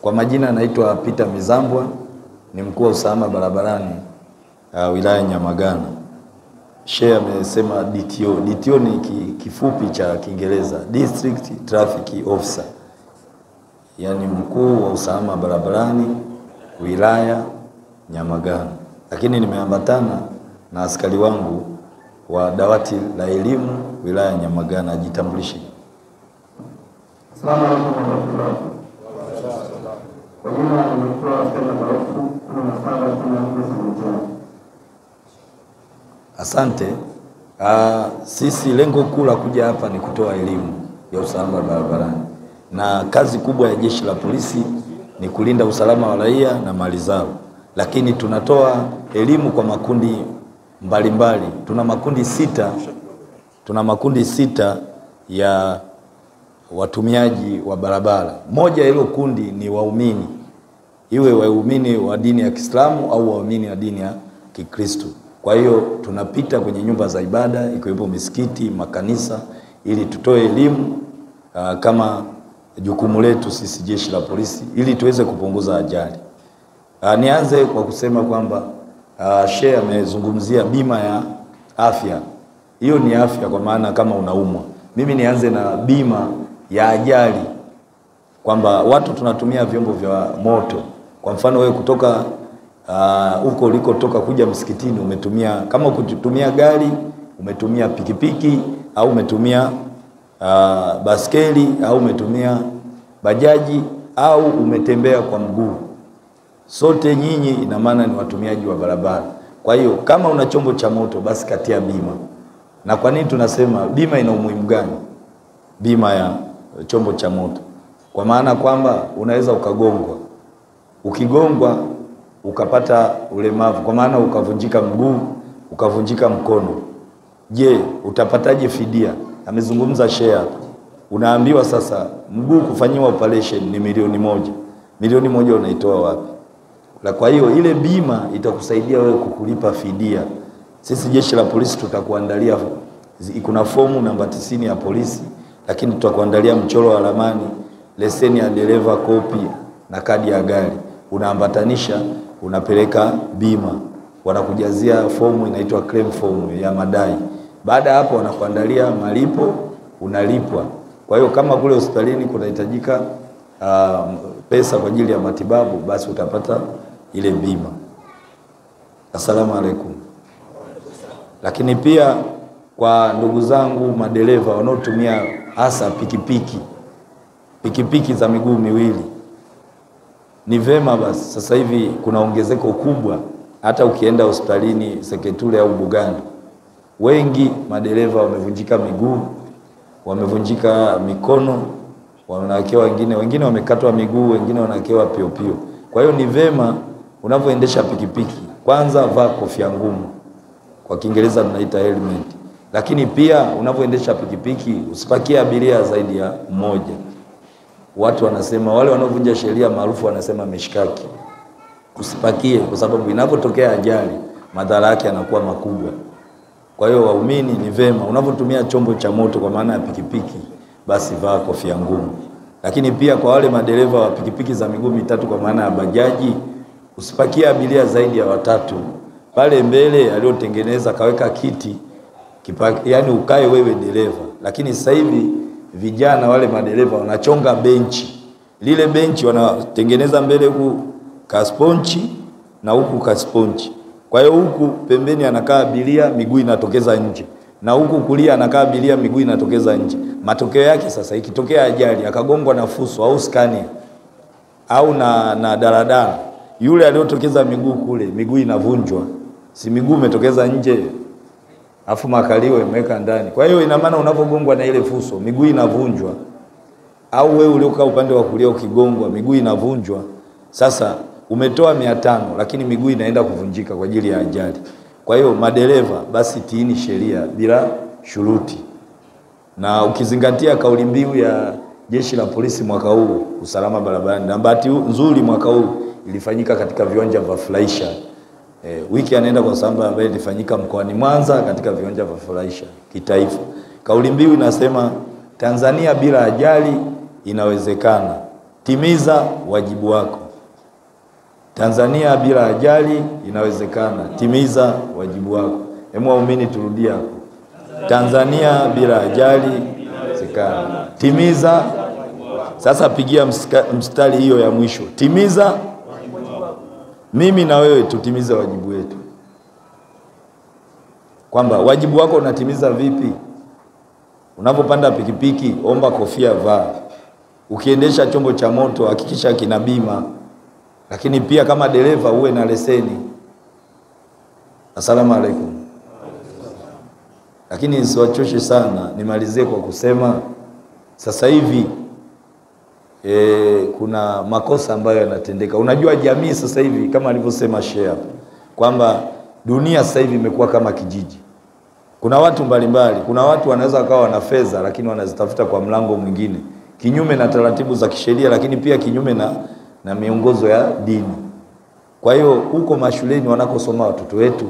Kwa majina naitwa Peter Mizambwa, ni mkuu wa usalama barabarani wilaya Nyamagana. Shehe amesema DTO. DTO ni kifupi cha Kiingereza, District Traffic Officer. Yaani mkuu wa usalama barabarani wilaya Nyamagana. Lakini nimeambatana na askari wangu wa dawati la elimu wilaya Nyamagana. Ajitambulishe. Asalamu alaykum warahmatullahi wabarakatuh. Kwa jina nimekuwa askari maarufu na saba tunaongeza. Asante. Sisi lengo kuu la kuja hapa ni kutoa elimu ya usalama barabarani. Na kazi kubwa ya jeshi la polisi ni kulinda usalama wa raia na mali zao. Lakini tunatoa elimu kwa makundi mbalimbali. Tuna makundi sita ya watumiaji wa barabara. Moja hilo kundi ni waumini. Iwe waumini wa dini ya Kiislamu au waumini wa dini ya Kikristo. Kwa hiyo tunapita kwenye nyumba za ibada, ikiwepo misikiti, makanisa, ili tutoe elimu kama jukumu letu sisi jeshi la polisi, ili tuweze kupunguza ajali. Nianze kwa kusema kwamba Shehe amezungumzia bima ya afya. Hiyo ni afya kwa maana kama unaumwa. Mimi nianze na bima ya ajali, kwamba watu tunatumia vyombo vya moto. Kwa mfano wewe kutoka huko ulikotoka kuja msikitini umetumia, kama kutumia gari, umetumia pikipiki au umetumia baskeli au umetumia bajaji au umetembea kwa mguu, sote nyinyi ina maana ni watumiaji wa barabara. Kwa hiyo kama una chombo cha moto basi katia bima. Na kwa nini tunasema bima ina umuhimu gani? Bima ya chombo cha moto, kwa maana kwamba unaweza ukagongwa. Ukigongwa ukapata ulemavu, kwa maana ukavunjika mguu, ukavunjika mkono, je, utapataje fidia? Amezungumza Shehe hapa. Unaambiwa sasa mguu kufanyiwa operation ni milioni moja. Milioni moja unaitoa wapi? Kwa hiyo ile bima itakusaidia wewe kukulipa fidia. Sisi jeshi la polisi tutakuandalia, kuna fomu namba 90 ya polisi, lakini tutakuandalia mchoro wa ramani, leseni ya dereva kopi na kadi ya gari. Unaambatanisha, unapeleka bima. Wanakujazia fomu inaitwa claim form ya madai. Baada hapo wanakuandalia malipo, unalipwa. Kwa hiyo kama kule hospitalini kunahitajika pesa kwa ajili ya matibabu, basi utapata ile bima. Asalamu alaykum. Lakini pia kwa ndugu zangu madereva wanaotumia hasa pikipiki za miguu miwili, ni vema basi sasa hivi kuna ongezeko kubwa. Hata ukienda hospitalini Seketule au Bugando, wengi madereva wamevunjika miguu, wamevunjika mikono, wanawekewa wengine wamekatwa miguu, wengine wanawekewa piopio. Kwa hiyo ni vema unapoendesha pikipiki kwanza vaa kofia ngumu, kwa Kiingereza tunaita helmet. Lakini pia unapoendesha pikipiki usipakie abiria zaidi ya mmoja. Watu wanasema, wale wanaovunja sheria maarufu wanasema mishkaki. Usipakie, kwa sababu inapotokea ajali madhara yake yanakuwa makubwa. Kwa hiyo waumini ni vema unapotumia chombo cha moto kwa maana ya pikipiki basi vaa kofia ngumu. Lakini pia kwa wale madereva wa pikipiki za miguu mitatu kwa maana ya bajaji, usipakie abiria zaidi ya watatu. Pale mbele aliotengeneza kaweka kiti, yani ukae wewe dereva. Lakini sasa hivi vijana wale madereva wanachonga benchi. Lile benchi wanatengeneza mbele huku kasponchi na huku kasponchi. Kwa hiyo huku pembeni anakaa abiria, miguu inatokeza nje, na huku kulia anakaa abiria, miguu inatokeza nje. Matokeo yake sasa ikitokea ajali akagongwa na fuso au skania au na daladala, yule aliyotokeza miguu kule miguu inavunjwa, si miguu umetokeza nje afu makalio imeweka ndani. Kwa hiyo ina maana unapogongwa na ile fuso miguu inavunjwa, au wewe uliokaa upande wa kulia ukigongwa miguu inavunjwa. Sasa umetoa 500 lakini miguu inaenda kuvunjika kwa ajili ya ajali. Kwa hiyo madereva basi tiini sheria bila shuruti. Na ukizingatia kauli mbiu ya jeshi la polisi mwaka huu usalama barabarani, na bahati nzuri mwaka huu ilifanyika katika viwanja vya Furahisha. Wiki anaenda kwa sababu ambayo ilifanyika mkoani Mwanza katika viwanja vya Furahisha kitaifa. Kauli mbiu inasema Tanzania bila ajali inawezekana. timiza wajibu wako. Tanzania bila ajali inawezekana, timiza wajibu wako. Hebu waumini turudie hapo. Tanzania bila ajali inawezekana, timiza. Sasa pigia mstari hiyo ya mwisho, timiza. Mimi na wewe tutimize wajibu wetu. Kwamba wajibu wako unatimiza vipi? Unapopanda pikipiki, omba kofia vaa. Ukiendesha chombo cha moto, hakikisha kina bima. Lakini pia kama dereva uwe na leseni. Asalamu alaykum. Lakini nisiwachoshe sana, nimalizie kwa kusema sasa hivi kuna makosa ambayo yanatendeka. Unajua jamii sasa hivi kama alivyosema Sheikh kwamba dunia sasa hivi imekuwa kama kijiji. Kuna watu mbalimbali, kuna watu wanaweza kawa na fedha lakini wanazitafuta kwa mlango mwingine, kinyume na taratibu za kisheria, lakini pia kinyume na miongozo ya dini. Kwa hiyo huko mashuleni wanakosoma watoto wetu,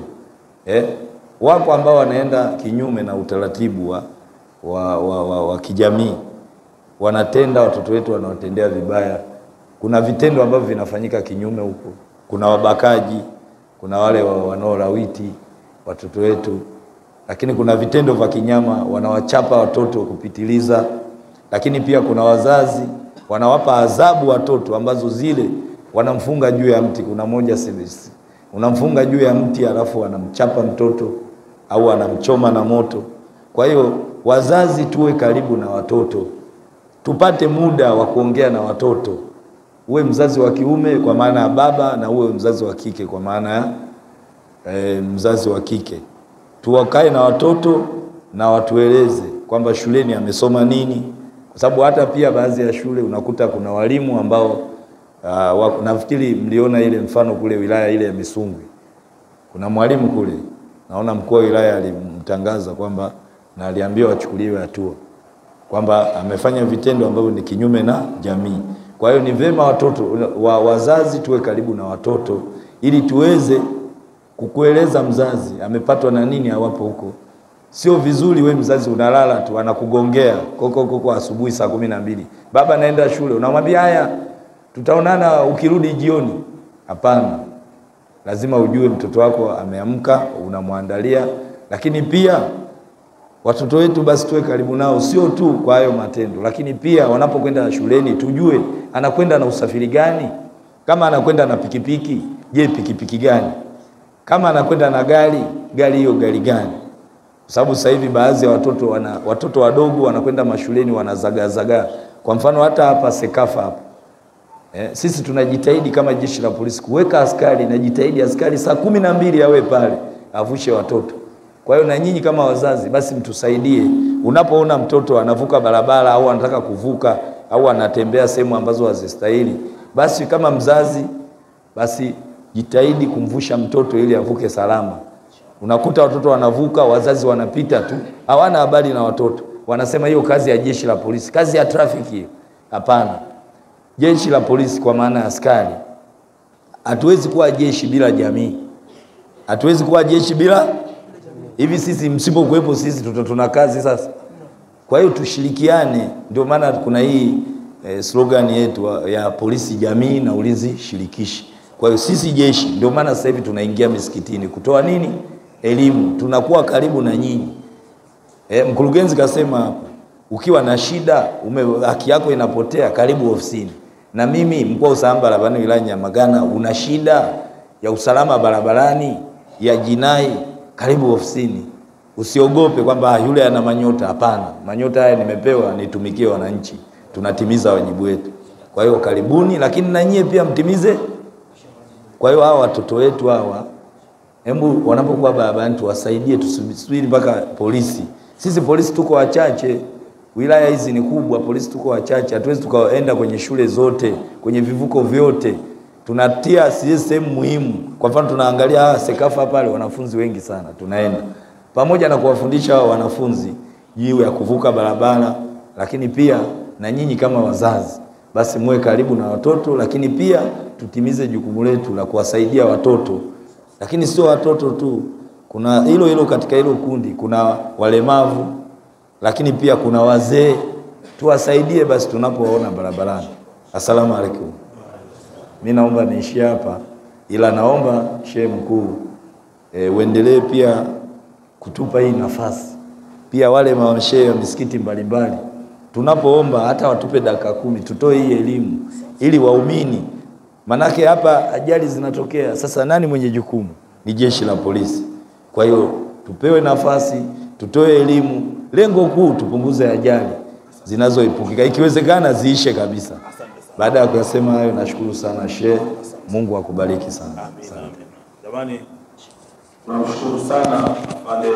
wapo ambao wanaenda kinyume na utaratibu wa kijamii. Wanatenda watoto wetu, wanawatendea vibaya. Kuna vitendo ambavyo vinafanyika kinyume huko. Kuna wabakaji, kuna wale wanaolawiti watoto wetu. Lakini kuna vitendo vya kinyama, wanawachapa watoto kupitiliza. Lakini pia kuna wazazi wanawapa adhabu watoto ambazo zile wanamfunga juu ya mti. Kuna moja service, unamfunga juu ya mti alafu wanamchapa mtoto au anamchoma na moto. Kwa hiyo wazazi tuwe karibu na watoto, tupate muda wa kuongea na watoto. Uwe mzazi wa kiume kwa maana ya baba, na uwe mzazi wa kike kwa maana ya mzazi wa kike. Tuwakae na watoto na watueleze kwamba shuleni amesoma nini. Kwa sababu hata pia baadhi ya shule unakuta kuna walimu ambao nafikiri mliona ile mfano kule wilaya ile ya Misungwi. Kuna mwalimu kule, naona mkuu wa wilaya alimtangaza kwamba na aliambiwa achukuliwe hatua kwamba amefanya vitendo ambavyo ni kinyume na jamii. Kwa hiyo ni vema watoto wazazi tuwe karibu na watoto ili tuweze kukueleza mzazi amepatwa na nini hawapo huko. Sio vizuri we mzazi unalala tu anakugongea koko asubuhi saa 12. Baba naenda shule, unamwambia haya tutaonana ukirudi jioni. Hapana. Lazima ujue mtoto wako ameamka, unamwandalia. Lakini pia watoto wetu basi tuwe karibu nao, sio tu kwa hayo matendo, lakini pia wanapokwenda shuleni tujue anakwenda na usafiri gani. Kama anakwenda na pikipiki, je, pikipiki gani? Kama anakwenda na gari hiyo gari gani? Kwa sababu sasa hivi baadhi ya watoto wadogo wanakwenda mashuleni wanazagazaga. Kwa mfano hata hapa Sekafa hapa. Sisi tunajitahidi kama jeshi la polisi kuweka askari, na jitahidi askari saa 12 awe pale avushe watoto. Kwa hiyo na nyinyi kama wazazi basi mtusaidie. Unapoona mtoto anavuka barabara au anataka kuvuka au anatembea sehemu ambazo hazistahili, basi kama mzazi basi jitahidi kumvusha mtoto ili avuke salama. Unakuta watoto wanavuka, wazazi wanapita tu, hawana habari na watoto. Wanasema hiyo kazi ya jeshi la polisi, kazi ya trafiki hiyo. Hapana. Jeshi la polisi kwa maana askari. Hatuwezi kuwa jeshi bila jamii. Hatuwezi kuwa jeshi bila hivi. Sisi msipokuwepo sisi tuna kazi sasa. Kwa hiyo tushirikiane. Ndio maana kuna hii slogan yetu ya polisi jamii na ulinzi shirikishi. Kwa hiyo sisi jeshi, ndio maana sasa hivi tunaingia misikitini kutoa nini? Elimu. Tunakuwa karibu na nyinyi. Mkurugenzi kasema hapa, ukiwa na shida, haki yako inapotea, karibu ofisini. Na mimi mkuu wa usalama barabarani wilaya Nyamagana, una shida ya usalama barabarani, ya jinai, karibu ofisini. Usiogope kwamba yule ana manyota. Hapana. Manyota haya nimepewa nitumikie wananchi. Tunatimiza wajibu wetu. Kwa hiyo karibuni, lakini na nyie pia mtimize. Kwa hiyo hawa watoto wetu hawa, hebu wanapokuwa barabarani tuwasaidie, tusubiri mpaka polisi. Sisi polisi tuko wachache. Wilaya hizi ni kubwa, polisi tuko wachache. Hatuwezi tukaenda kwenye shule zote, kwenye vivuko vyote. Tunatia sehemu muhimu. Kwa mfano tunaangalia Sekafa pale wanafunzi wengi sana. Tunaenda pamoja na kuwafundisha hao wanafunzi juu ya kuvuka barabara, lakini pia na nyinyi kama wazazi basi muwe karibu na watoto, lakini pia tutimize jukumu letu la kuwasaidia watoto. Lakini sio watoto tu. Kuna hilo katika hilo kundi, kuna walemavu, lakini pia kuna wazee. Tuwasaidie basi tunapowaona barabarani. Asalamu alaykum. Mimi naomba niishie hapa, ila naomba Shehe Mkuu uendelee pia kutupa hii nafasi. Pia wale mashehe wa misikiti mbalimbali tunapoomba hata watupe dakika 10 tutoe hii elimu ili waumini, manake hapa ajali zinatokea. Sasa nani mwenye jukumu? Ni jeshi la polisi. Kwa hiyo tupewe nafasi, tutoe elimu, lengo kuu tupunguze ajali zinazoepukika, ikiwezekana ziishe kabisa. Baada ya kusema hayo, nashukuru sana Shehe, Mungu akubariki sana. Amin. Jamani, tunamshukuru sana pale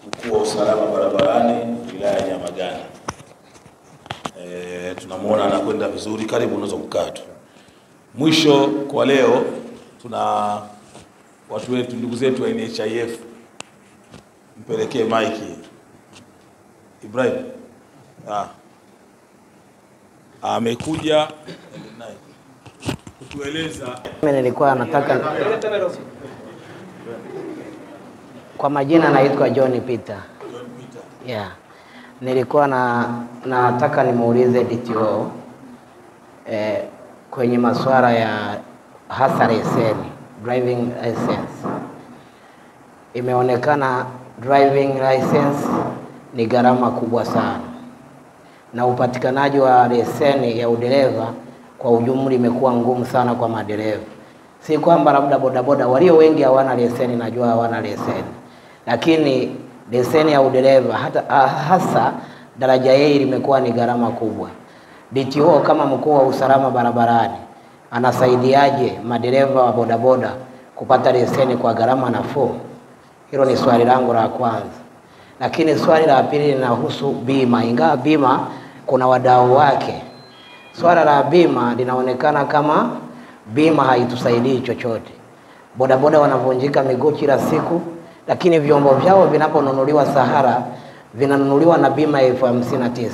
mkuu wa usalama barabarani wilaya ya Nyamagana. Tunamuona anakwenda vizuri, karibu unaweza kukaa tu. Mwisho kwa leo tuna watu wetu, ndugu zetu wa NHIF, mpelekee maiki Ibrahim. Amekuja kutueleza. Mimi nilikuwa nataka, kwa majina naitwa John Peter. Yeah. Nilikuwa nataka nimuulize DTO kwenye masuala ya hasa leseni, driving license. Imeonekana driving license ni gharama kubwa sana, na upatikanaji wa leseni ya udereva kwa ujumla imekuwa ngumu sana kwa madereva. Si kwamba labda bodaboda walio wengi hawana leseni, najua hawana leseni, lakini leseni ya udereva hasa daraja A limekuwa ni gharama kubwa. DTO kama mkuu wa usalama barabarani anasaidiaje madereva wa bodaboda kupata leseni kwa gharama nafuu? Hilo ni swali langu la kwanza. Lakini swali la pili linahusu bima. Ingawa bima kuna wadau wake, swala la bima linaonekana kama bima haitusaidii chochote. Bodaboda wanavunjika miguu kila siku, lakini vyombo vyao vinaponunuliwa Sahara vinanunuliwa na bima ya 59.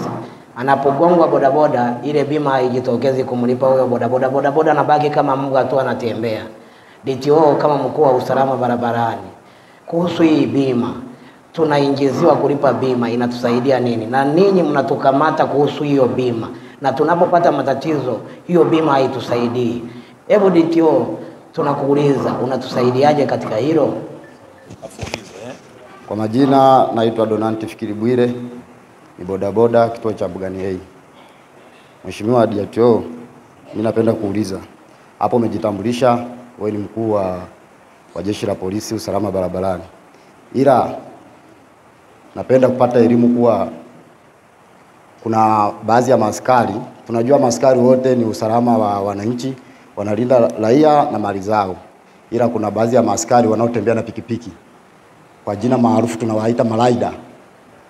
Anapogongwa bodaboda, ile bima haijitokezi kumlipa huyo bodaboda. Bodaboda anabaki kama Mungu tu anatembea. DTO kama mkuu wa usalama barabarani, kuhusu hii bima, tunaingiziwa kulipa bima, inatusaidia nini? Na ninyi mnatukamata kuhusu hiyo bima, na tunapopata matatizo hiyo bima haitusaidii. Hebu DTO tunakuuliza, unatusaidiaje katika hilo? Kwa majina naitwa Donanti Fikiri Bwire, ni bodaboda kituo cha Mbugani A. Mheshimiwa DTO, mimi napenda kuuliza, hapo umejitambulisha wewe ni mkuu wa jeshi la polisi usalama barabarani, ila napenda kupata elimu kuwa kuna baadhi ya maaskari, tunajua maaskari wote ni usalama wa wananchi, wanalinda raia na mali zao, ila kuna baadhi ya maaskari wanaotembea na pikipiki, kwa jina maarufu tunawaita malaida.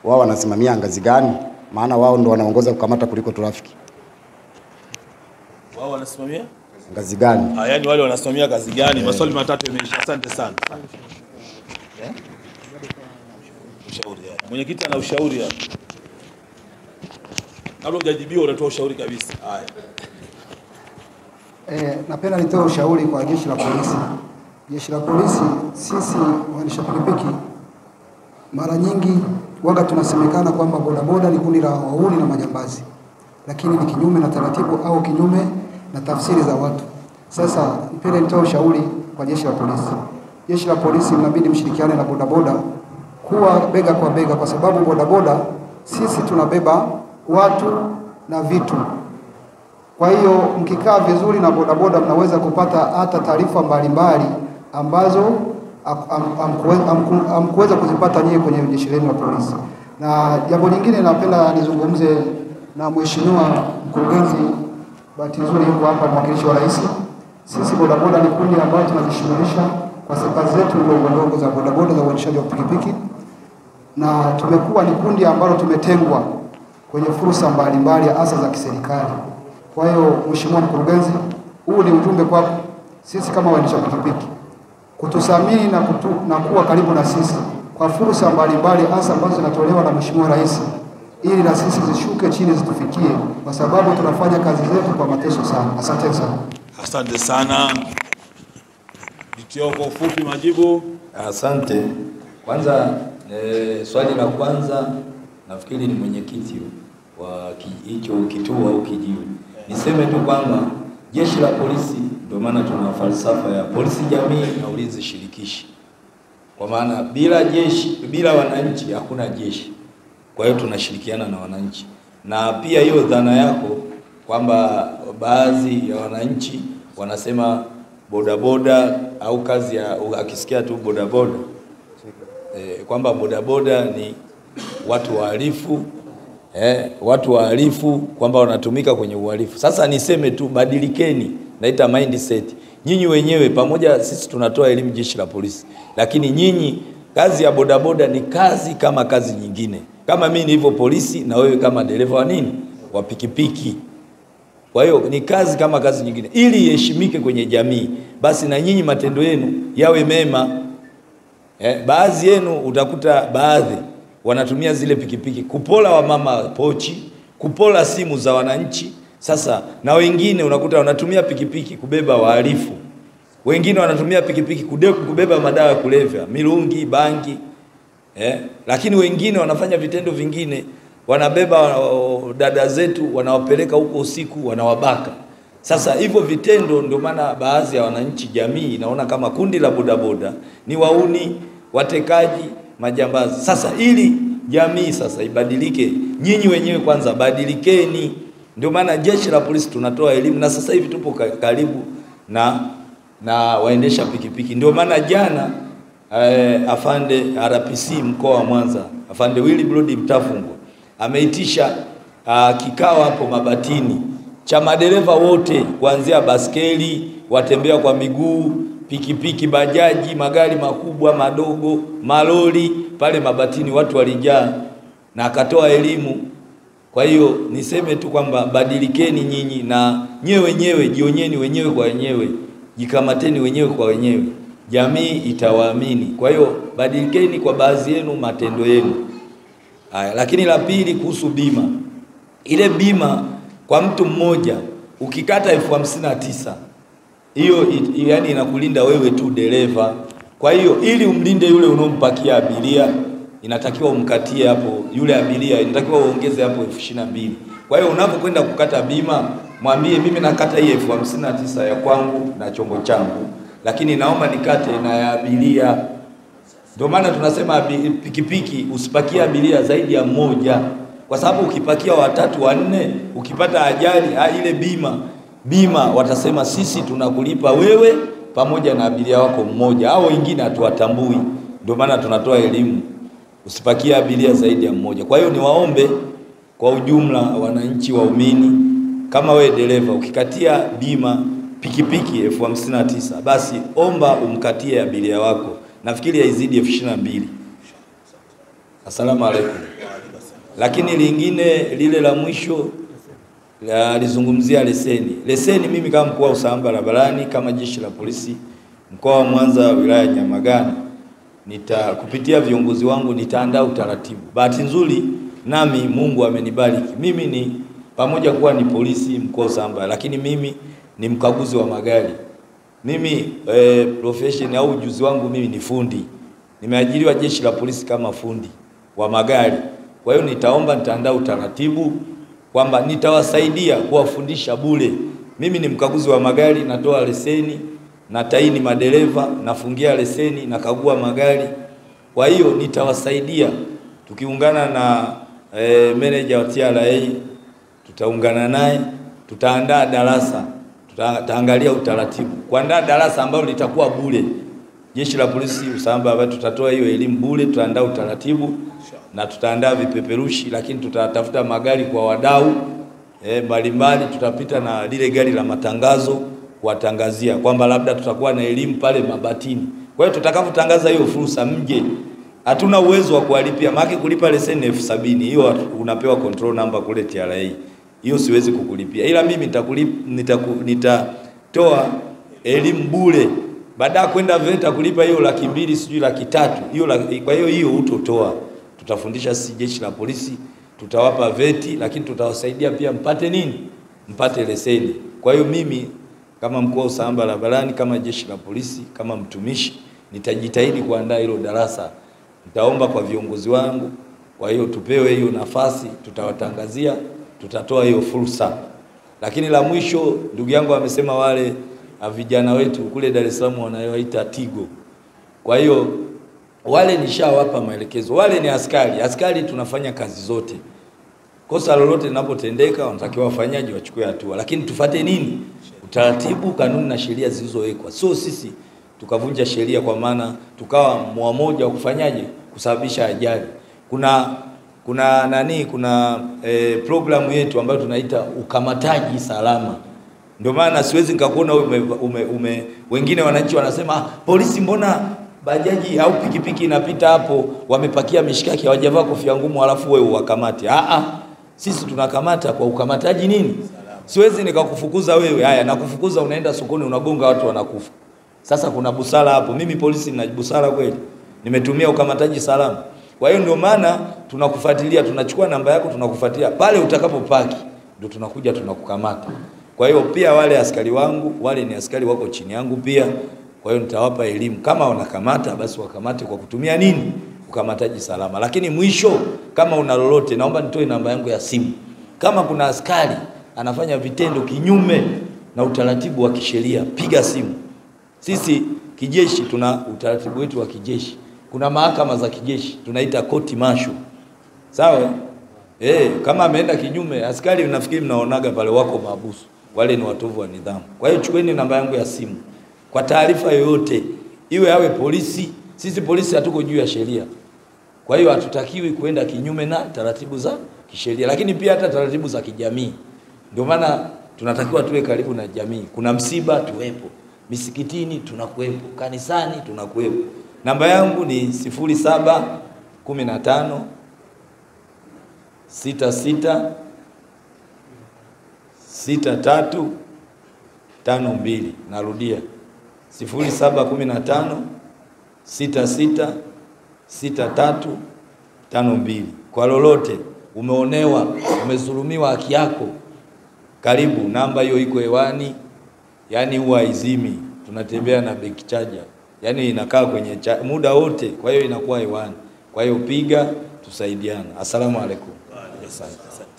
Wao wanasimamia ngazi gani? Maana wao ndio wanaongoza kukamata kuliko trafiki. Wao wanasimamia ngazi gani? Yaani wale wanasimamia ngazi gani? Maswali matatu yameisha. Asante sana. Ushauri. Mwenyekiti ana ushauri hapa. Kabla hujajibiwa unatoa ushauri kabisa. Haya. Napenda nitoe ushauri kwa jeshi la polisi. Jeshi la polisi, sisi waendesha pikipiki mara nyingi waga tunasemekana kwamba bodaboda ni kundi la wahuni na majambazi, lakini ni kinyume na taratibu au kinyume na tafsiri za watu. Sasa nipende nitoe ushauri kwa jeshi la polisi. Jeshi la polisi mnabidi mshirikiane na bodaboda kuwa bega kwa bega, kwa sababu bodaboda sisi tunabeba watu na vitu. Kwa hiyo mkikaa vizuri na bodaboda mnaweza kupata hata taarifa mbalimbali ambazo hamkuweza kuzipata nyie kwenye jeshi lenu la polisi. Na jambo lingine napenda nizungumze na mheshimiwa mkurugenzi, bahati nzuri yuko hapa mwakilishi wa rais. Sisi bodaboda ni kundi ambalo tunajishughulisha kwa kazi zetu ndogo ndogo za bodaboda za uendeshaji wa pikipiki, na tumekuwa ni kundi ambalo tumetengwa kwenye fursa mbalimbali hasa za kiserikali. Kwa hiyo mheshimiwa mkurugenzi, huu ni ujumbe kwako sisi kama waendesha pikipiki kutusamini na kuwa karibu na sisi kwa fursa mbalimbali hasa ambazo zinatolewa na mheshimiwa rais, ili na sisi zishuke chini zitufikie, kwa sababu tunafanya kazi zetu kwa mateso sana. Asante sana. Asante sana. DTO kwa ufupi majibu. Asante. Kwanza swali la kwanza nafikiri ni mwenyekiti wa hicho kituo au kijiwe. Niseme tu kwamba jeshi la polisi, ndio maana tuna falsafa ya polisi jamii na ulinzi shirikishi, kwa maana bila jeshi, bila wananchi hakuna jeshi. Kwa hiyo tunashirikiana na wananchi, na pia hiyo dhana yako kwamba baadhi ya wananchi wanasema bodaboda au kazi ya akisikia tu bodaboda kwamba bodaboda ni watu wahalifu, watu wahalifu, kwamba wanatumika kwenye uhalifu. Sasa niseme tu badilikeni, naita mindset. Nyinyi wenyewe pamoja, sisi tunatoa elimu jeshi la polisi, lakini nyinyi, kazi ya bodaboda ni kazi kama kazi nyingine. Kama mimi nilivyo polisi na wewe kama dereva wa nini, wa pikipiki. Kwa hiyo ni kazi kama kazi nyingine, ili iheshimike kwenye jamii. Basi na nyinyi matendo yenu yawe mema. Baadhi yenu utakuta baadhi wanatumia zile pikipiki kupola wamama pochi, kupola simu za wananchi. Sasa na wengine unakuta wanatumia pikipiki kubeba wahalifu. Wengine wanatumia pikipiki kubeba madawa ya kulevya, mirungi, bangi. Lakini wengine wanafanya vitendo vingine, wanabeba dada zetu wanawapeleka huko usiku, wanawabaka. Sasa hivyo vitendo, ndio maana baadhi ya wananchi, jamii inaona kama kundi la bodaboda ni wauni, watekaji, majambazi. Sasa ili jamii sasa ibadilike, nyinyi wenyewe kwanza badilikeni. Ndio maana jeshi la polisi tunatoa elimu, na sasa hivi tupo karibu na waendesha pikipiki. Ndio maana jana afande RPC mkoa wa Mwanza, afande Willy Blood Mtafungo, ameitisha kikao hapo Mabatini cha madereva wote, kuanzia baskeli, watembea kwa miguu, pikipiki, bajaji, magari makubwa, madogo, malori. Pale Mabatini watu walijaa, na akatoa elimu. Kwa hiyo niseme tu kwamba badilikeni nyinyi, na nyewe wenyewe jionyeni wenyewe kwa wenyewe, jikamateni wenyewe kwa wenyewe, jamii itawaamini. Kwa hiyo badilikeni kwa baadhi yenu matendo yenu. Haya, lakini la pili kuhusu bima. Ile bima kwa mtu mmoja ukikata 59,000, hiyo yani inakulinda wewe tu dereva. Kwa hiyo ili umlinde yule unompakia abiria, inatakiwa umkatie hapo yule abiria, inatakiwa uongeze hapo 22,000. Kwa hiyo unapokwenda kukata bima, mwambie mimi nakata hii 59,000 ya kwangu na chombo changu, lakini naomba nikate na ya abiria. Ndio maana tunasema pikipiki usipakie abiria zaidi ya mmoja, kwa sababu ukipakia 3 4, ukipata ajali ile bima watasema sisi tunakulipa wewe pamoja na abiria wako mmoja, au wengine hatuwatambui. Ndio maana tunatoa elimu usipakie abiria zaidi ya mmoja. Kwa hiyo niwaombe kwa ujumla wananchi, waumini, kama we dereva ukikatia bima pikipiki 59,000, basi omba umkatie abiria wako, nafikiri haizidi 22,000. Asalamu alaykum. Lakini lingine lile la mwisho alizungumzia leseni. Leseni, mimi kama mkuu wa usalama barabarani, kama jeshi la polisi mkoa wa Mwanza, wilaya ya Nyamagana, kupitia viongozi wangu nitaandaa utaratibu. Bahati nzuri nami Mungu amenibariki. Mimi ni pamoja kuwa ni polisi mkoa wa usalama, lakini mimi ni mkaguzi wa magari. Mimi profession au ujuzi wangu mimi ni fundi. Nimeajiriwa jeshi la polisi kama fundi wa magari. Kwa hiyo nitaandaa utaratibu kwamba nitawasaidia kuwafundisha bure. Mimi ni mkaguzi wa magari, natoa leseni, nataini madereva, nafungia leseni, nakagua magari. Kwa hiyo nitawasaidia, tukiungana na manager wa TRA, tutaungana naye, tutaandaa darasa, tutaangalia utaratibu, kuandaa darasa ambalo litakuwa bure. Jeshi la polisi usalama tutatoa hiyo elimu bure, tutaandaa utaratibu na tutaandaa vipeperushi, lakini tutatafuta magari kwa wadau mbalimbali. Tutapita na lile gari la matangazo kuwatangazia kwamba labda tutakuwa na elimu pale Mabatini. Kwa hiyo tutakapotangaza hiyo fursa mje. Hatuna uwezo wa kuwalipia, maana kulipa leseni 70,000 hiyo unapewa control number kule TRA. Hiyo siwezi kukulipia. Ila mimi nitatoa elimu bure. Baada ya kwenda VETA kulipa hiyo 200,000 sijui 300,000. Hiyo kwa hiyo utotoa. Tutafundisha sisi jeshi la polisi, tutawapa veti, lakini tutawasaidia pia mpate nini? Mpate leseni. Kwa hiyo mimi kama mkuu wa usalama barabarani, kama jeshi la polisi, kama mtumishi, nitajitahidi kuandaa hilo darasa. Nitaomba kwa viongozi wangu, kwa hiyo tupewe hiyo nafasi, tutawatangazia, tutatoa hiyo fursa. Lakini la mwisho, ndugu yangu amesema wale vijana wetu kule Dar es Salaam wanayoita Tigo. Kwa hiyo wale nishawapa maelekezo. Wale ni askari. Askari tunafanya kazi zote. Kosa lolote linapotendeka wanatakiwa wafanyaji wachukue hatua. Lakini tufate nini? Utaratibu, kanuni na sheria zilizowekwa. So sisi tukavunja sheria kwa maana tukawa mmoja wa kufanyaje kusababisha ajali. Kuna programu yetu ambayo tunaita ukamataji salama. Ndio maana siwezi nikakuona wengine wananchi wanasema polisi mbona bajaji au pikipiki inapita hapo wamepakia mishikaki hawajavaa kofia ngumu alafu wewe uwakamate. Sisi tunakamata kwa ukamataji nini? Siwezi nikakufukuza wewe. Haya, nakufukuza unaenda sokoni unagonga watu wanakufa. Sasa kuna busara hapo. Mimi polisi nina busara kweli? Nimetumia ukamataji salama. Kwa hiyo ndio maana tunakufuatilia, tunachukua namba yako tunakufuatilia. Pale utakapopaki ndio tunakuja tunakukamata. Kwa hiyo pia wale askari wangu, wale ni askari wako chini yangu pia. Kwa hiyo nitawapa elimu kama wanakamata basi wakamate kwa kutumia nini? Ukamataji salama. Lakini mwisho kama una lolote naomba nitoe namba yangu ya simu. Kama kuna askari anafanya vitendo kinyume na utaratibu wa kisheria, piga simu. Sisi kijeshi tuna utaratibu wetu wa kijeshi. Kuna mahakama za kijeshi tunaita court martial. Sawa? Kama ameenda kinyume, askari nafikiri mnaonaga pale wako mahabusu. Wale ni watovu wa nidhamu. Kwa hiyo chukueni namba yangu ya simu. Kwa taarifa yoyote, iwe awe polisi, sisi polisi hatuko juu ya sheria. Kwa hiyo hatutakiwi kuenda kinyume na taratibu za kisheria, lakini pia hata taratibu za kijamii. Ndio maana tunatakiwa tuwe karibu na jamii. Kuna msiba tuwepo, misikitini tunakuwepo, kanisani tunakuwepo. Namba yangu ni 0715 66 6352. Narudia 0715 66 6352. Kwa lolote umeonewa, umezulumiwa haki yako, karibu, namba hiyo iko hewani. Yani huwa izimi, tunatembea na back charger. Yani inakaa kwenye muda wote, kwa hiyo inakuwa hewani. Kwa hiyo piga, tusaidiane. Asalamu alaykum. Asante.